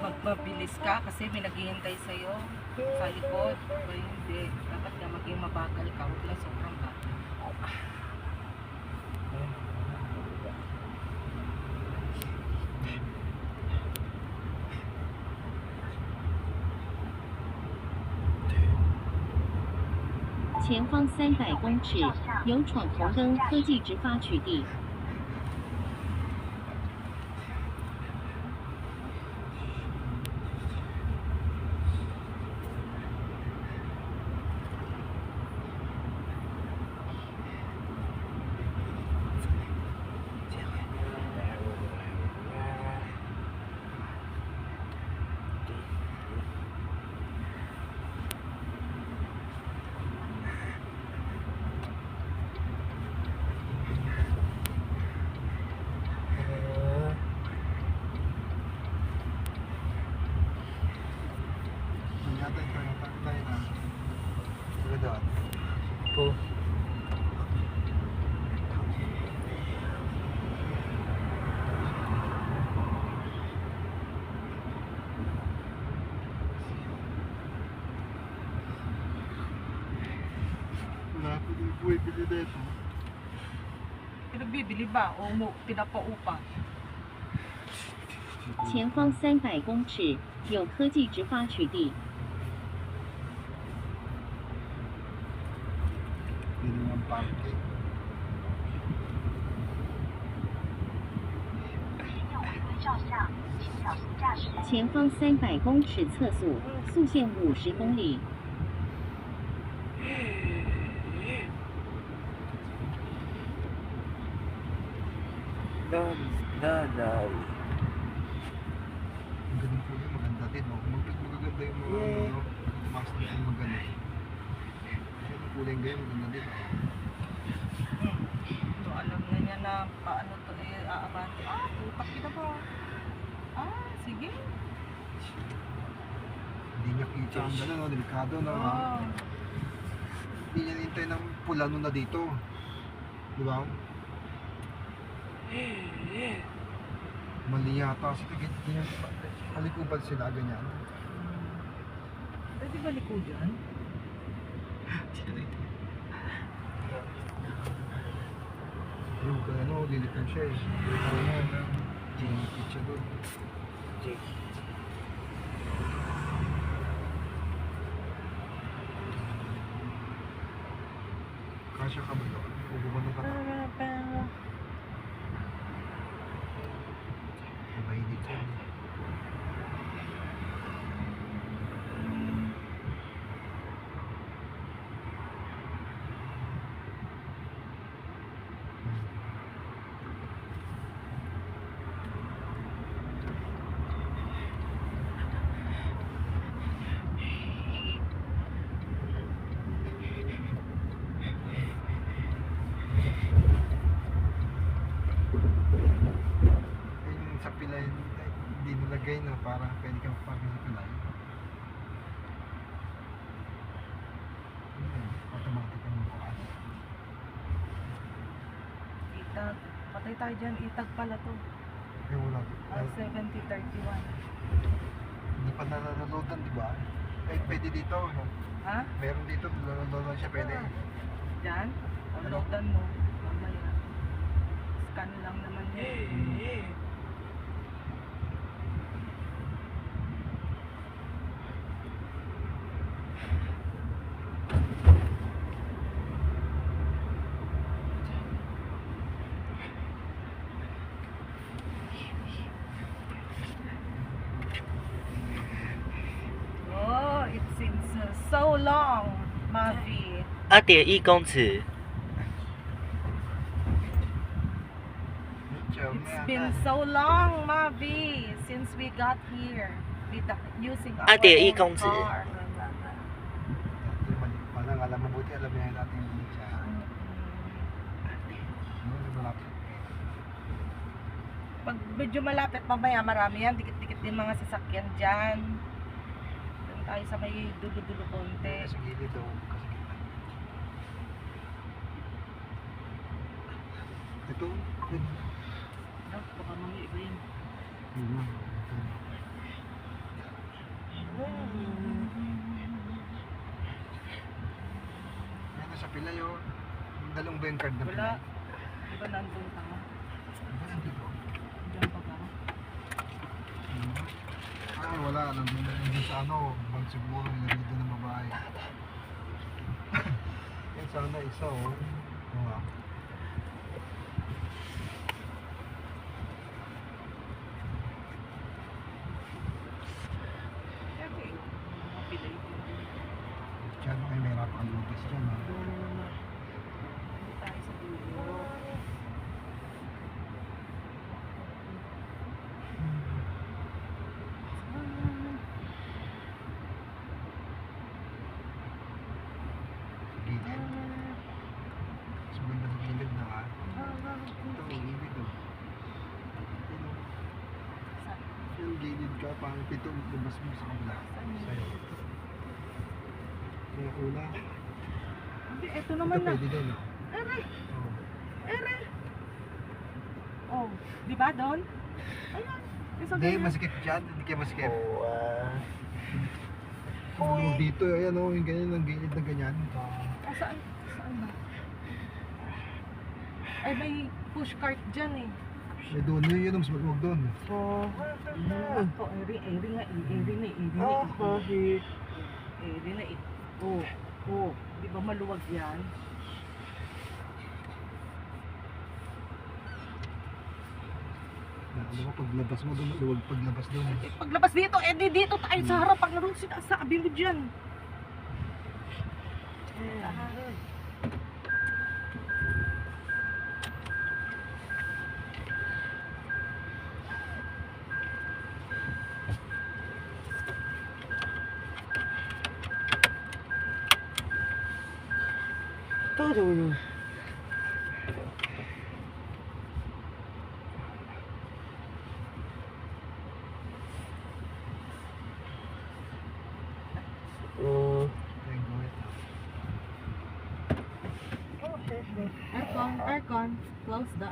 magmabilis ka kasi may naghihintay sa'yo sa likod. O hindi, dapat ka maging mabagal ka, huwag lang sobrang bagal. 前方300公尺，有闯红灯科技直发取缔。Po. Wala ko din buhay bili dito. Pinagbibili ba o pinapaupa? 前方300公尺，有科技直发取缔。 Hindi naman parking. 前方300公尺测速，速限50公里。 Nanay. Ang galing po yun, maganda din. No? Magaganda yung mga ano, mas na yung maganda. Yung kulay ngayon, maganda din. So, alam na niya na paano to aabante. Tutak kita ba? Sige. Hindi niya kita ang gano'n, no? Delikado na. Oh. Hindi niya nintay ng pula nun na dito. Di ba? Mali yata kasi ganyan. Halikuban sila ganyan. Pwede ba likodan? Yung ano, lilipin siya eh. Ano, ginipit siya doon. Kasya ka ba doon? O bumano ka na? Mainit yan. Yung sa pilay, hindi nilagay na para pwede kang parking sa pilay. Automatic ang bukas. Itag. Patay tayo dyan. Itag pala to. Eh wala. 7031. Hindi pa nalaloadan, di ba? Eh pwede dito. No? Ha? Meron dito, nalaloadan siya pwede. Dyan? Downloadan mo. Mamaya. Scan lang naman yun. Oh, it seems so long, Mavi. 2.1公尺。 It's been so long, Mavi, since we got here using our 2.1 own公尺。 car. Parang alam mabuti, alam niya natin yung siya. Malapit. Pag medyo malapit mamaya, marami yan. Dikit-dikit din mga sasakyan dyan. Doon tayo sa may dulo-dulo konti. Sa gilid daw. Kasi ito. Baka mamaya iba yun. Yun. Wala yung dalong ba yung card na Wala. Pinay? Di ba nandun ka? Diba nandito? Diyan pa ba? Ay, wala. Nandun sa ano, bang siguro nilagay doon ng babae. Yan sana isa oh. Oo. Okay. Mga pilay ko. Diyan ay may rap ang lupis dyan. ah. Hindi tayo sa dulo. Gilid. Mas maganda sa gilid na ha. Ito, gilid oh. Ito. Yung gilid ka, parang pito labas mo sa kabila. Sa'yo. Kaya una. Hindi, eto Ito naman na. pwede din oh. Aray! Oo. Aray! Oh, di ba doon? Ayan. Isa Hindi, ganyan. masikip dyan. Hindi kayo masikip. Oh, Oh, dito, ayan oh, yung ganyan, ang gilid na ganyan. Ah, saan? Saan ba? Ay, may push cart dyan eh. May doon, yun mas magwag doon. Oh, eri na, eri na. Oh, di ba maluwag yan? Alam mo, paglabas mo doon, luwag paglabas doon. Eh, paglabas dito, eh di dito tayo sa harap. Pag naroon sinasabi mo dyan. Todo. Oh. Ayun, go ahead. Aircon, close the